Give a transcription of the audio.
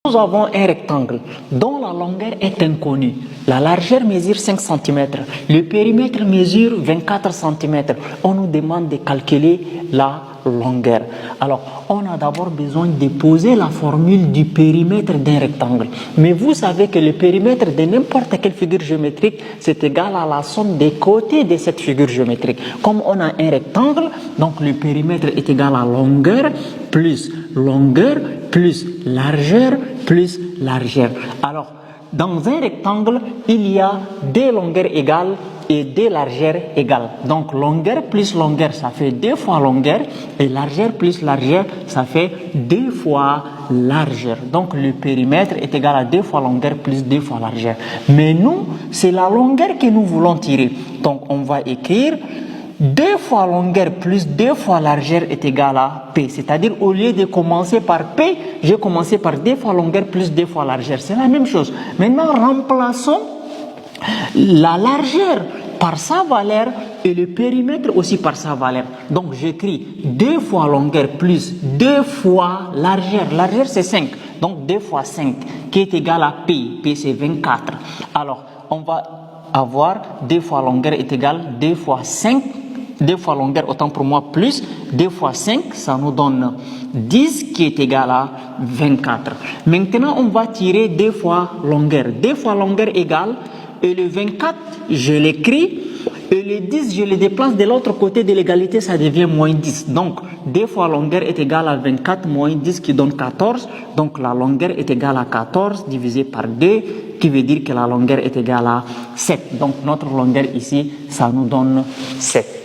Nous avons un rectangle dont la longueur est inconnue. La largeur mesure 5 cm. Le périmètre mesure 24 cm. On nous demande de calculer la longueur. Alors, on a d'abord besoin de poser la formule du périmètre d'un rectangle. Mais vous savez que le périmètre de n'importe quelle figure géométrique, c'est égal à la somme des côtés de cette figure géométrique. Comme on a un rectangle, donc le périmètre est égal à longueur plus largeur plus largeur. Alors, dans un rectangle, il y a deux longueurs égales et deux largeurs égales. Donc, longueur plus longueur, ça fait 2 fois longueur, et largeur plus largeur, ça fait 2 fois largeur. Donc, le périmètre est égal à 2 fois longueur plus 2 fois largeur. Mais nous, c'est la longueur que nous voulons tirer. Donc, on va écrire 2 fois longueur plus 2 fois largeur est égal à P. C'est-à-dire, au lieu de commencer par P, j'ai commencé par 2 fois longueur plus 2 fois largeur. C'est la même chose. Maintenant, remplaçons la largeur par sa valeur et le périmètre aussi par sa valeur. Donc, j'écris 2 fois longueur plus 2 fois largeur. Largeur, c'est 5. Donc, 2 fois 5 qui est égal à P. P, c'est 24. Alors, on va avoir 2 fois longueur est égal à 2 fois 5. 2 fois longueur, autant pour moi, plus 2 fois 5, ça nous donne 10 qui est égal à 24. Maintenant, on va tirer 2 fois longueur. 2 fois longueur égale, et le 24, je l'écris, et le 10, je le déplace de l'autre côté de l'égalité, ça devient moins 10. Donc, 2 fois longueur est égal à 24 moins 10 qui donne 14. Donc, la longueur est égale à 14 divisé par 2, qui veut dire que la longueur est égale à 7. Donc, notre longueur ici, ça nous donne 7.